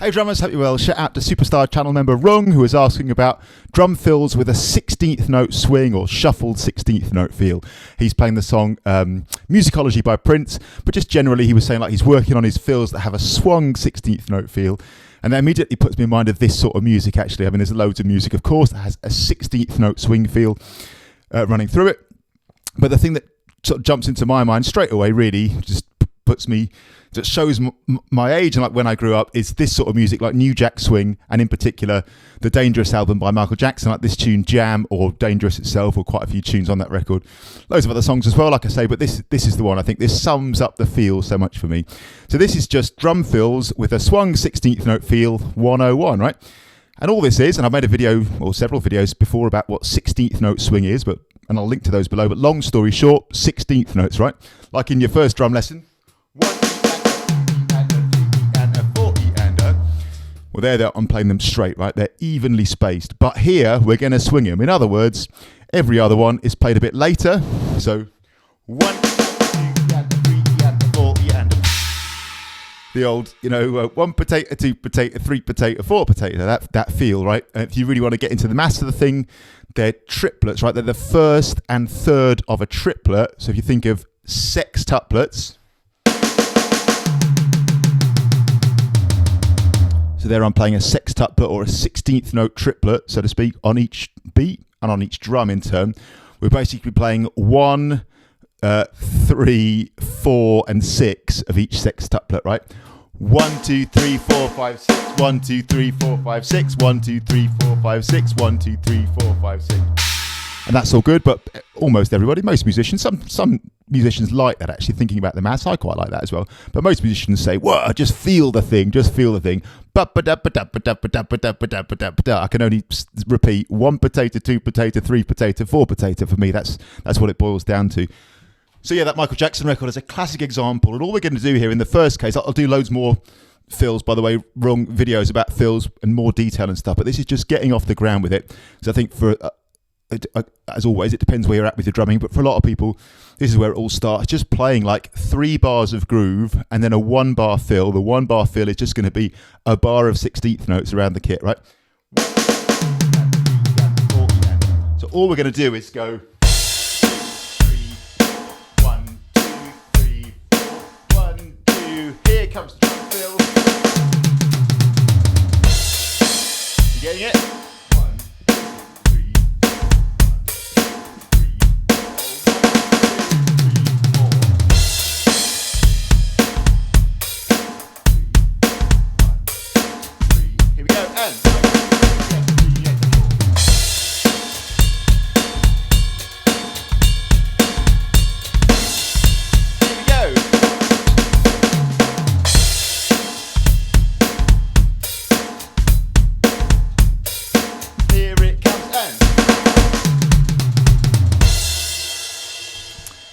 Hey drummers, hope you're well. Shout out to superstar channel member Rung, who was asking about drum fills with a 16th note swing or shuffled 16th note feel. He's playing the song Musicology by Prince, but just generally he was saying like he's working on his fills that have a swung 16th note feel. And that immediately puts me in mind of this sort of music actually. I mean, there's loads of music, of course, that has a 16th note swing feel running through it. But the thing that sort of jumps into my mind straight away really just shows my age and like when I grew up is this sort of music like New Jack Swing, and in particular the Dangerous album by Michael Jackson, like this tune Jam or Dangerous itself, or quite a few tunes on that record. Loads of other songs as well, like I say, but this is the one I think this sums up the feel so much for me. So this is just drum fills with a swung 16th note feel 101, right? And all this is, and I've made a video or several videos before about what 16th note swing is, and I'll link to those below, but long story short, 16th notes, right? Like in your first drum lesson, 1, 2, and a 3 and a 4 and a. Well, there I'm playing them straight, right? They're evenly spaced. But here we're going to swing them. In other words, every other one is played a bit later. So 1, 2 and a 3 and a 4 and a. The old, 1 potato, 2 potato, 3 potato, 4 potato. That feel, right? And if you really want to get into the mass of the thing, they're triplets, right? They're the first and third of a triplet. So if you think of sextuplets. So there I'm playing a sextuplet or a 16th note triplet, so to speak, on each beat and on each drum in turn. We're basically playing 1, 3, 4, and 6 of each sextuplet, right? 1, 2, 3, 4, 5, 6. 1, 2, 3, 4, 5, 6. 1, 2, 3, 4, 5, 6. 1, 2, 3, 4, 5, 6. And that's all good, but almost everybody, most musicians, some musicians like that actually, thinking about the mass. I quite like that as well. But most musicians say, whoa, just feel the thing, just feel the thing. I can only repeat 1 potato, 2 potato, 3 potato, 4 potato for me. That's what it boils down to. So yeah, that Michael Jackson record is a classic example. And all we're going to do here in the first case, I'll do loads more fills, by the way, Rung videos about fills and more detail and stuff. But this is just getting off the ground with it. So I think for... as always, it depends where you're at with your drumming, but for a lot of people, this is where it all starts. Just playing like 3 bars of groove and then a 1 bar fill. The 1 bar fill is just going to be a bar of 16th notes around the kit, right? So all we're going to do is go 3, 1, 2, 3, 4, 1, 2. Here comes the drum fill. You getting it?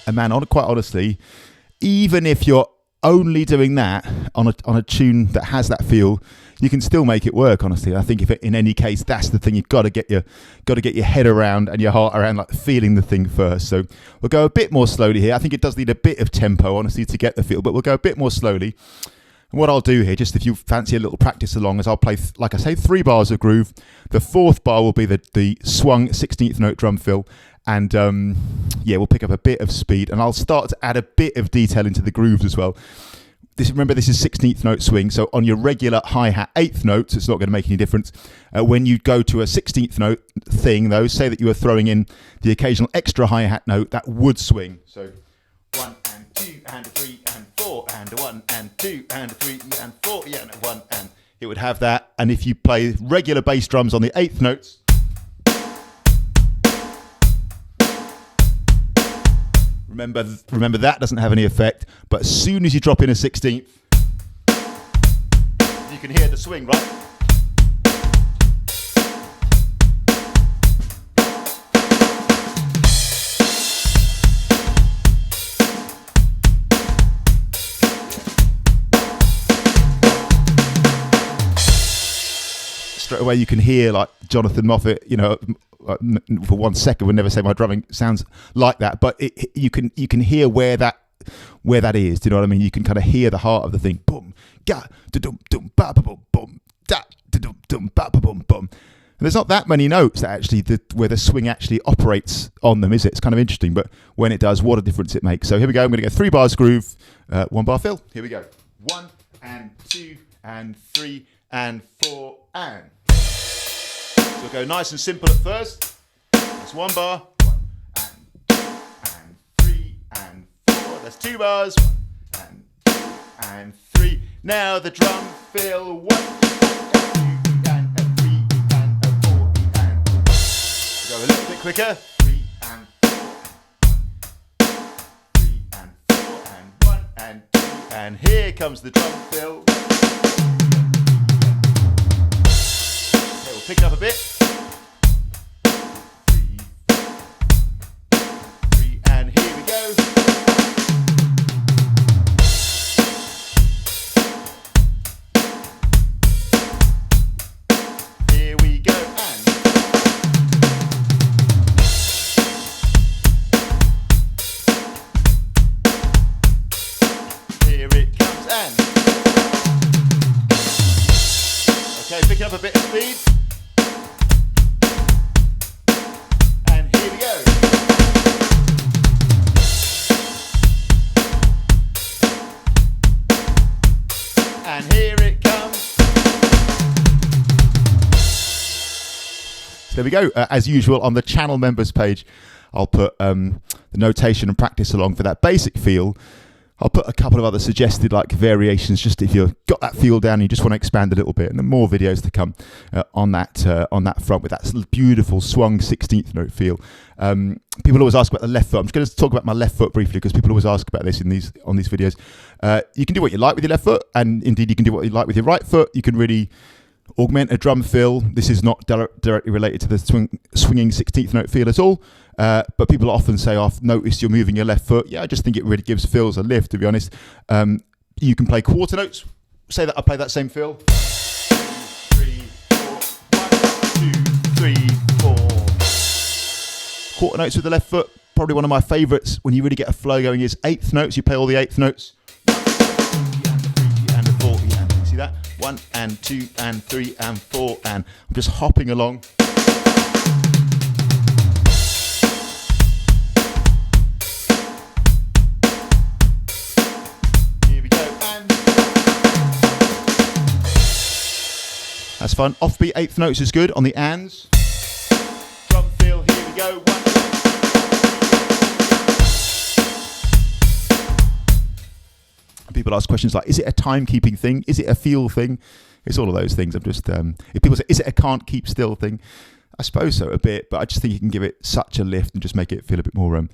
And man, quite honestly, even if you're only doing that on a tune that has that feel, you can still make it work. Honestly, I think if in any case, that's the thing you've got to get your head around and your heart around, like feeling the thing first. So we'll go a bit more slowly here. I think it does need a bit of tempo, honestly, to get the feel, but we'll go a bit more slowly. And what I'll do here, just if you fancy a little practice along, is I'll play, like I say, 3 bars of groove. The 4th bar will be the swung 16th note drum fill. And yeah, we'll pick up a bit of speed, and I'll start to add a bit of detail into the grooves as well. Remember, this is 16th note swing, so on your regular hi-hat 8th notes, it's not going to make any difference. When you go to a 16th note thing, though, say that you were throwing in the occasional extra hi-hat note, that would swing. So 1 and 2 and 3 and 4 and 1 and 2 and 3 and 4 and 1, and it would have that. And if you play regular bass drums on the 8th notes, remember that doesn't have any effect, but as soon as you drop in a 16th, you can hear the swing, right? Straight away you can hear like Jonathan Moffat, for 1 second would never say my drumming sounds like that, but you can hear where that is. Do you know what I mean? You can kind of hear the heart of the thing. Boom, ga, da, dum, dum, ba, ba, boom, boom. dum, ba, ba, bum, bum. And there's not that many notes that actually where the swing actually operates on them, is it? It's kind of interesting, but when it does, what a difference it makes. So here we go. I'm going to go 3 bars groove, 1 bar fill. Here we go. 1 and 2 and 3 and 4 and. So we'll go nice and simple at first. That's 1 bar. 1 and 2 and 3 and 4. That's 2 bars. 1 and 2 and 3. Now the drum fill. 1 and 2 and 3 and 4 and. Go a little bit quicker. 3 and 4 3 and 4 and 1 and 2 and here comes the drum fill. Okay, we'll pick it up a bit. 3 and here we go. Here we go and. Here it comes and. Okay, picking up a bit of speed. And here we go. And here it comes. So there we go. As usual, on the channel members page, I'll put the notation and practice along for that basic feel. I'll put a couple of other suggested like variations, just if you've got that feel down and you just want to expand a little bit, and then more videos to come on that front with that beautiful swung 16th note feel. People always ask about the left foot. I'm just going to talk about my left foot briefly because people always ask about this on these videos. You can do what you like with your left foot, and indeed you can do what you like with your right foot. You can really augment a drum fill. This is not directly related to the swinging 16th note feel at all. But people often say, I've noticed you're moving your left foot. Yeah, I just think it really gives fills a lift, to be honest. You can play quarter notes. Say that I play that same fill. 3, 4, 1, 2, 3, 4. Quarter notes with the left foot. Probably one of my favourites when you really get a flow going is 8th notes. You play all the 8th notes. 1, 2, and 3, and 4, and. See that? 1 and 2 and 3 and 4 and. I'm just hopping along. That's fun. Offbeat 8th notes is good on the ands. Drum fill, here we go. 1, 2. People ask questions like, is it a timekeeping thing? Is it a feel thing? It's all of those things. I'm just, if people say, is it a can't keep still thing? I suppose so, a bit, but I just think you can give it such a lift and just make it feel a bit more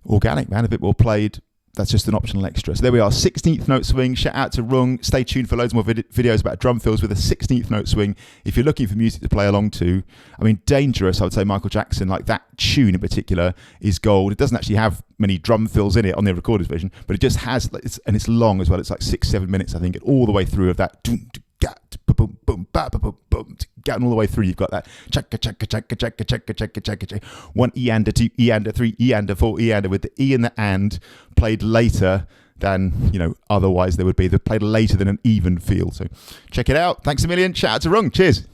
organic, man, a bit more played. That's just an optional extra. So there we are, 16th note swing. Shout out to Rung. Stay tuned for loads more videos about drum fills with a 16th note swing. If you're looking for music to play along to, I mean, Dangerous, I would say Michael Jackson, like that tune in particular is gold. It doesn't actually have many drum fills in it on the recorded version, but it just has, and it's long as well. It's like 6-7 minutes, I think, all the way through of that. Boom, boom, ba, ba, boom, boom, getting all the way through. You've got that checka, checka, checka, checka, checka, checka, checka, checka. 1 E and a 2 E and a 3 E and a 4 E and a, with the E and the and played later than, otherwise they would be. They're played later than an even feel. So check it out. Thanks a million. Shout out to Rung. Cheers.